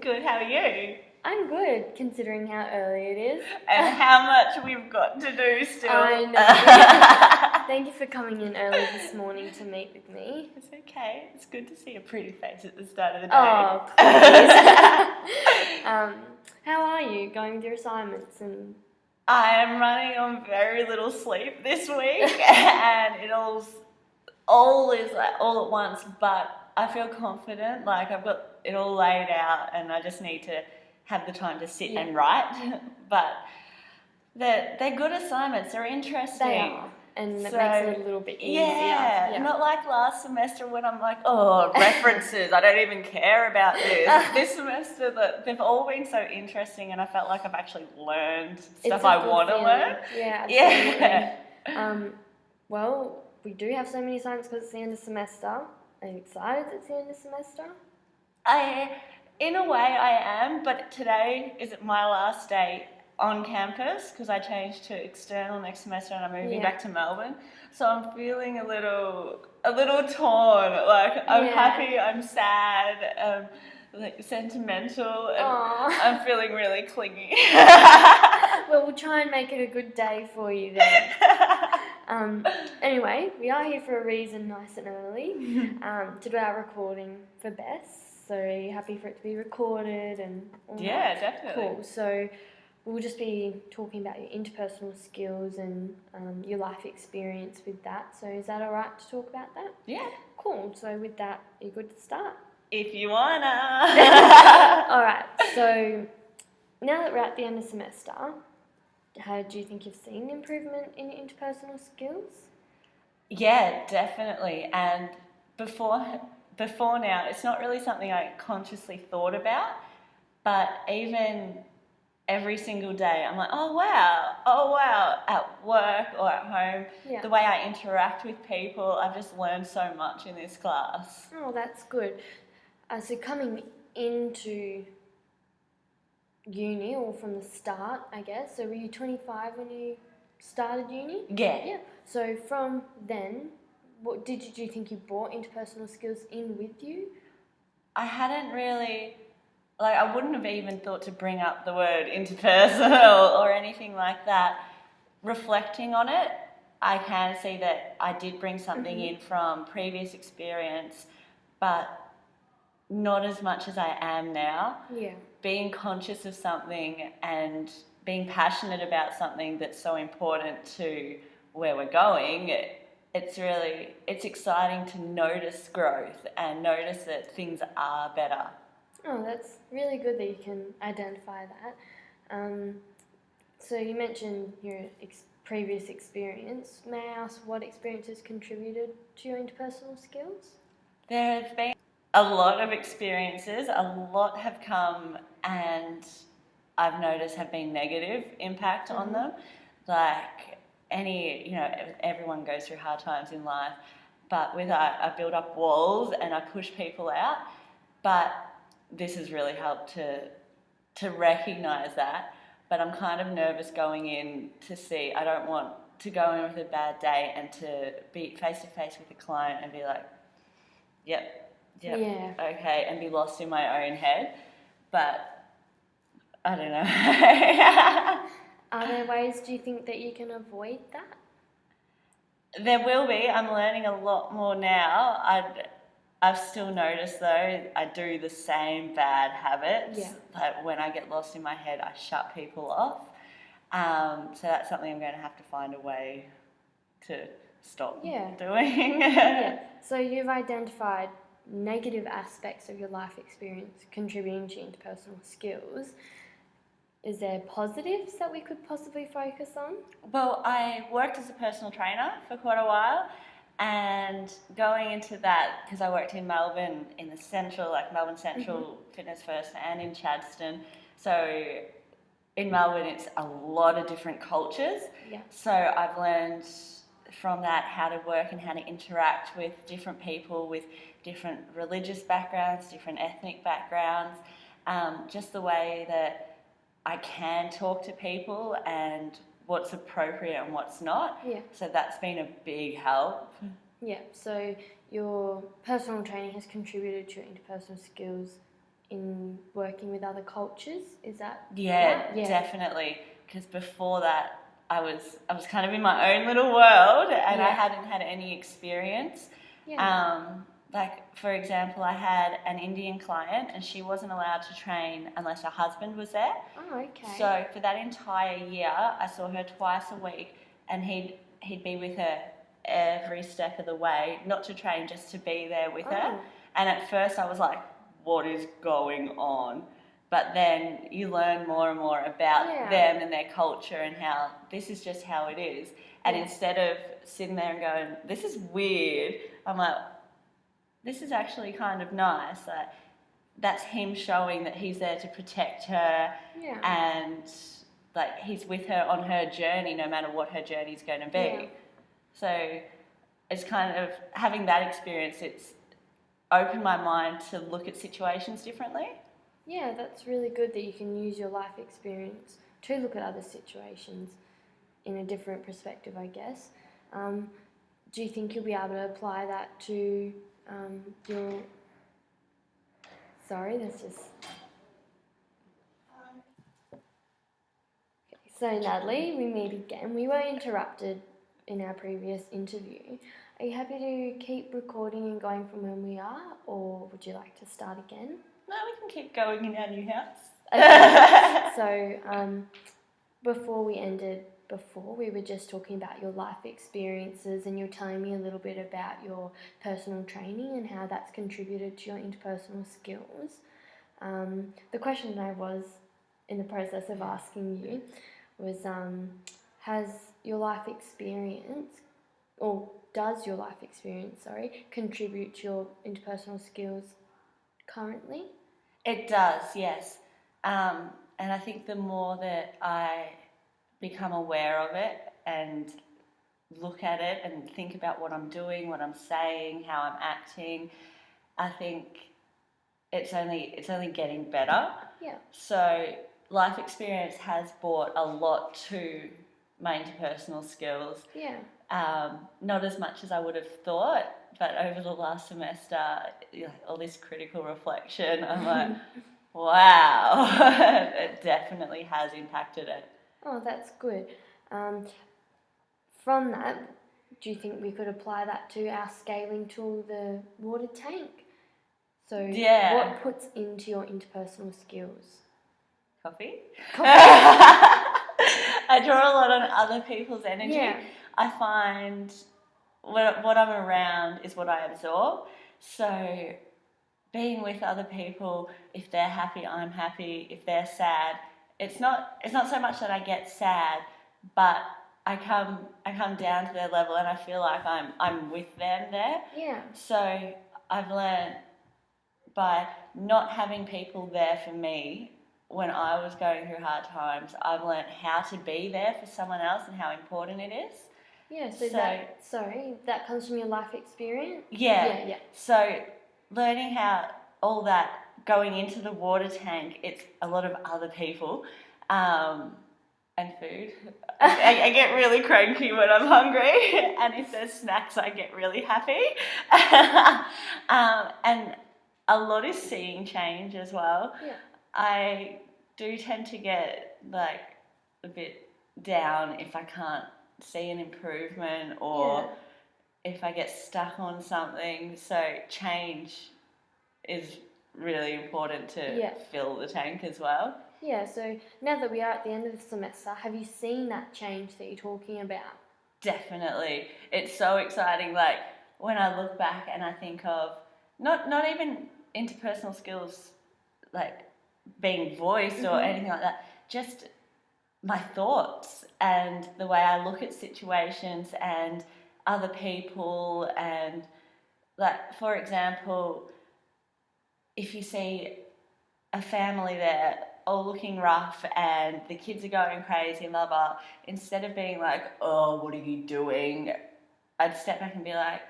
Good, how are you? I'm good, considering how early it is. And how much we've got to do still. I know. Thank you for coming in early this morning to meet with me. It's okay. It's good to see a pretty face at the start of the day. Oh, please. How are you going with your assignments? And I am running on very little sleep this week, and it all is like all at once, but I feel confident, like I've got it all laid out and I just need to have the time to sit and write. But they're good assignments, they're interesting. They are, and it makes it a little bit easier. Yeah, not like last semester when I'm like, oh, references, I don't even care about this. This semester, they've all been so interesting and I felt like I've actually learned stuff I want to learn. Yeah, absolutely. Yeah. Well, we do have so many assignments because it's the end of semester. Are you excited it's the end of semester? In a way I am, but today is my last day on campus because I changed to external next semester and I'm moving back to Melbourne. So I'm feeling a little torn. Like I'm happy, I'm sad, like sentimental, and I'm feeling really clingy. Well, we'll try and make it a good day for you then. Anyway, we are here for a reason, nice and early, to do our recording for Bess. So are you happy for it to be recorded and all that? Yeah, definitely. Cool. So we'll just be talking about your interpersonal skills and your life experience with that. So is that all right to talk about that? Yeah. Cool. So with that, are you good to start? If you wanna. All right. So now that we're at the end of semester, how do you think you've seen improvement in your interpersonal skills? Yeah, definitely. And before now, it's not really something I consciously thought about, but even every single day, I'm like, oh wow, at work or at home, the way I interact with people, I've just learned so much in this class. Oh, that's good. So coming into uni, or from the start, I guess, so were you 25 when you started uni? Yeah. So from then, what do you think you brought interpersonal skills in with you? I hadn't really, I wouldn't have even thought to bring up the word interpersonal or anything like that. Reflecting on it, I can see that I did bring something in from previous experience, but not as much as I am now. Yeah. Being conscious of something and being passionate about something that's so important to where we're going, it's exciting to notice growth and notice that things are better. Oh, that's really good that you can identify that. So you mentioned your previous experience. May I ask what experiences contributed to your interpersonal skills? There have been a lot of experiences. A lot have come and I've noticed have been negative impact on them. Like everyone goes through hard times in life, but with I build up walls and I push people out. But this has really helped to recognise that. But I'm kind of nervous going in to see. I don't want to go in with a bad day and to be face to face with a client and be like, yep, okay, and be lost in my own head. But I don't know. Are there ways, do you think, that you can avoid that? There will be. I'm learning a lot more now. I've still noticed, though, I do the same bad habits. Yeah. Like when I get lost in my head, I shut people off. So that's something I'm going to have to find a way to stop doing. So you've identified negative aspects of your life experience contributing to interpersonal skills. Is there positives that we could possibly focus on? Well, I worked as a personal trainer for quite a while, and going into that, because I worked in Melbourne, in the central, like Melbourne Central, Fitness First, and in Chadstone. So in Melbourne, it's a lot of different cultures. Yeah. So I've learned from that how to work and how to interact with different people with different religious backgrounds, different ethnic backgrounds, just the way that I can talk to people and what's appropriate and what's not. Yeah. So that's been a big help. Yeah, so your personal training has contributed to your interpersonal skills in working with other cultures. Is that Yeah, right? Yeah. definitely. Because before that, I was kind of in my own little world, and I Yeah. hadn't had any experience. Yeah. Like for example, I had an Indian client, and she wasn't allowed to train unless her husband was there. Oh, okay. So for that entire year, I saw her twice a week, and he'd be with her every step of the way, not to train, just to be there with her. And at first, I was like, "What is going on?" But then you learn more and more about them and their culture and how this is just how it is. And instead of sitting there and going, "This is weird," I'm like, "This is actually kind of nice." Like, that's him showing that he's there to protect her, and like he's with her on her journey, no matter what her journey is going to be. So it's kind of having that experience. It's opened my mind to look at situations differently. Yeah, that's really good that you can use your life experience to look at other situations in a different perspective, I guess. Do you think you'll be able to apply that to your... Sorry, that's just... Okay, so Natalie, we meet again. We were interrupted in our previous interview. Are you happy to keep recording and going from where we are, or would you like to start again? No, we can keep going in our new house. Okay. So, before we were just talking about your life experiences, and you're telling me a little bit about your personal training and how that's contributed to your interpersonal skills. The question I was in the process of asking you was, has your life experience, or does your life experience, contribute to your interpersonal skills currently? It does, yes. And I think the more that I become aware of it and look at it and think about what I'm doing, what I'm saying, how I'm acting, I think it's only getting better. Yeah. So life experience has brought a lot to my interpersonal skills. Yeah. Not as much as I would have thought, but over the last semester, all this critical reflection, I'm like, wow, it definitely has impacted it. Oh, that's good. From that, do you think we could apply that to our scaling tool, the water tank? So, what puts into your interpersonal skills? Coffee. I draw a lot on other people's energy. Yeah. I find what I'm around is what I absorb. So being with other people, if they're happy, I'm happy. If they're sad, it's not so much that I get sad, but I come down to their level and I feel like I'm with them there. Yeah. So I've learned by not having people there for me when I was going through hard times, I've learned how to be there for someone else and how important it is. Yeah, so that comes from your life experience? Yeah. So learning how all that going into the water tank, it's a lot of other people and food. I get really cranky when I'm hungry, and if there's snacks, I get really happy. And a lot is seeing change as well. Yeah. I do tend to get like a bit down if I can't see an improvement, or if I get stuck on something. So change is really important to fill the tank as well. Yeah, so now that we are at the end of the semester, have you seen that change that you're talking about? Definitely. It's so exciting. Like when I look back and I think of not even interpersonal skills like being voiced or anything like that, just my thoughts and the way I look at situations and other people. And like, for example, if you see a family there all looking rough and the kids are going crazy and blah blah, instead of being like, oh, what are you doing, I'd step back and be like,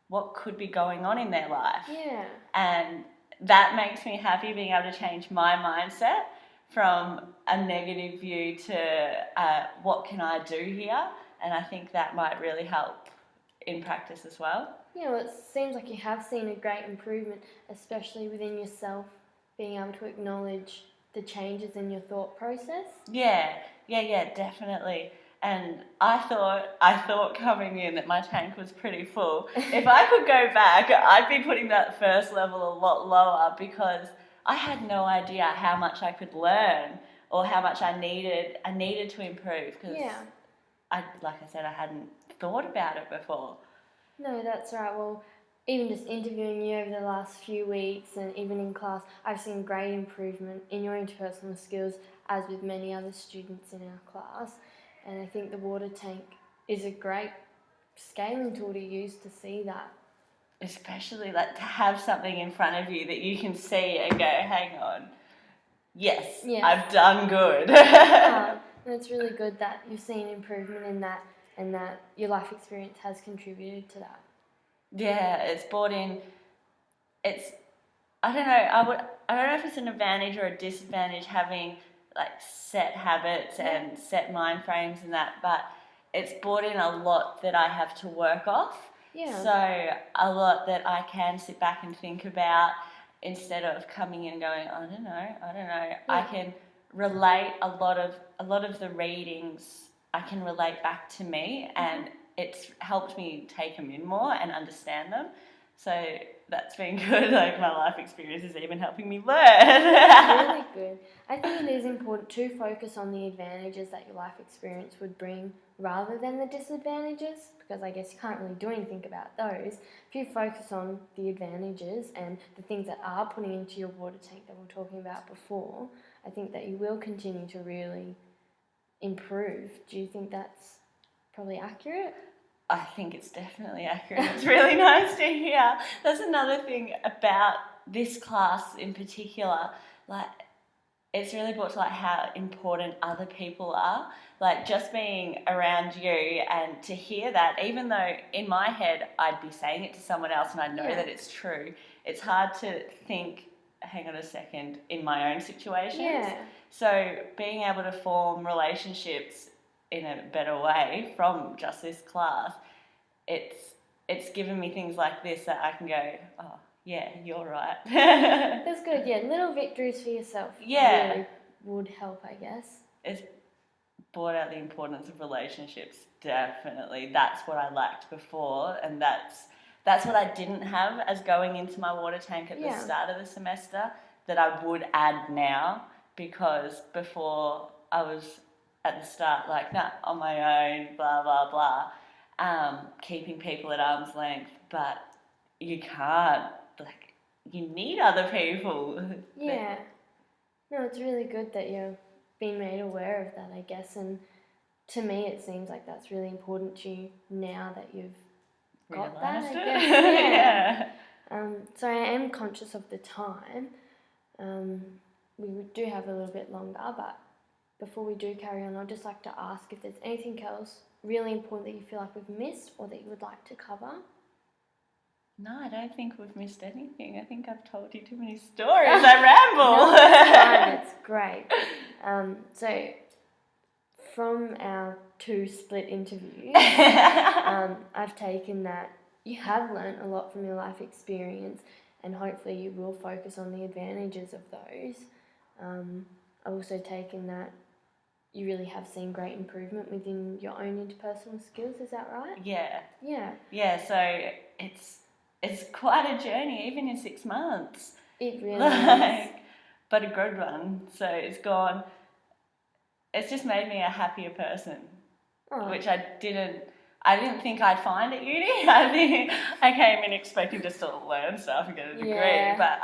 what could be going on in their life? Yeah. And that makes me happy, being able to change my mindset from a negative view to what can I do here? And I think that might really help in practice as well. Yeah, well, it seems like you have seen a great improvement, especially within yourself, being able to acknowledge the changes in your thought process? Yeah, definitely. And I thought coming in that my tank was pretty full. If I could go back, I'd be putting that first level a lot lower, because I had no idea how much I could learn or how much I needed to improve, because like I said, I hadn't thought about it before. No, that's right. Well, even just interviewing you over the last few weeks and even in class, I've seen great improvement in your interpersonal skills, as with many other students in our class. And I think the water tank is a great scaling tool to use to see that. Especially like to have something in front of you that you can see and go, hang on, yes. I've done good. And it's really good that you've seen improvement in that, and that your life experience has contributed to that. Yeah, it's brought in. I don't know. I don't know if it's an advantage or a disadvantage having like set habits and set mind frames and that, but it's brought in a lot that I have to work off. Yeah. So a lot that I can sit back and think about, instead of coming in and going, I don't know. Yeah. I can relate a lot of the readings. I can relate back to me, and it's helped me take them in more and understand them. So that's been good. Like, my life experience is even helping me learn. Really good. I think it is important to focus on the advantages that your life experience would bring rather than the disadvantages, because I guess you can't really do anything about those. If you focus on the advantages and the things that are putting into your water tank that we were talking about before, I think that you will continue to really improve. Do you think that's probably accurate? I think it's definitely accurate. It's really nice to hear. That's another thing about this class in particular. Like, it's really brought to light how important other people are. Like, just being around you and to hear that, even though in my head I'd be saying it to someone else and I know that it's true, it's hard to think, hang on a second, in my own situations. Yeah. So being able to form relationships in a better way from just this class, it's given me things like this that I can go, oh, yeah, you're right. That's good, yeah. Little victories for yourself really would help, I guess. It's brought out the importance of relationships, definitely. That's what I lacked before, and that's what I didn't have as going into my water tank at the start of the semester, that I would add now, because before I was at the start like, nah, on my own, blah, blah, blah, keeping people at arm's length, but you can't, like, you need other people. Yeah. No, it's really good that you're being made aware of that, I guess, and to me it seems like that's really important to you now that you've got that, I guess. So I am conscious of the time. We do have a little bit longer, but before we do carry on, I'd just like to ask if there's anything else really important that you feel like we've missed or that you would like to cover. No, I don't think we've missed anything. I think I've told you too many stories. I ramble. No, it's fine. It's great. So from our 2 split interviews, I've taken that you have learnt a lot from your life experience, and hopefully you will focus on the advantages of those. I've also taken that you really have seen great improvement within your own interpersonal skills. Is that right? Yeah. Yeah. So it's quite a journey, even in 6 months. It really is. But a good one. So it's just made me a happier person, which I didn't think I'd find at uni. I came in expecting to still learn stuff and get a degree, but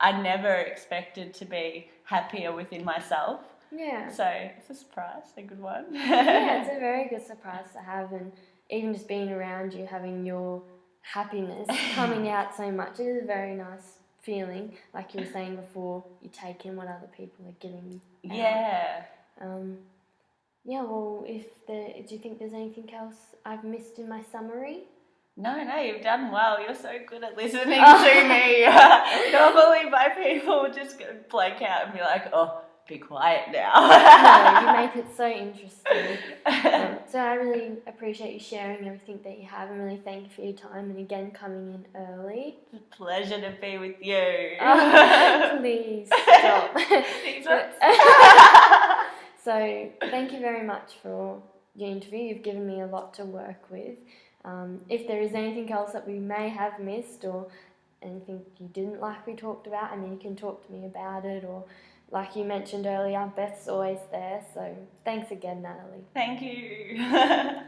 I never expected to be happier within myself. Yeah. So it's a surprise, a good one. Yeah, it's a very good surprise to have, and even just being around you, having your happiness coming out so much, it is a very nice feeling. Like you were saying before, you take in what other people are getting out. Yeah. Well, do you think there's anything else I've missed in my summary? No, you've done well. You're so good at listening to me. Normally my people just go blank out and be like, oh, be quiet now. No, you make it so interesting. So I really appreciate you sharing everything that you have, and really thank you for your time, and again coming in early. It's a pleasure to be with you. Oh, please stop. So thank you very much for your interview. You've given me a lot to work with. If there is anything else that we may have missed or anything you didn't like we talked about, I mean, you can talk to me about it, or like you mentioned earlier, Beth's always there. So thanks again, Natalie. Thank you.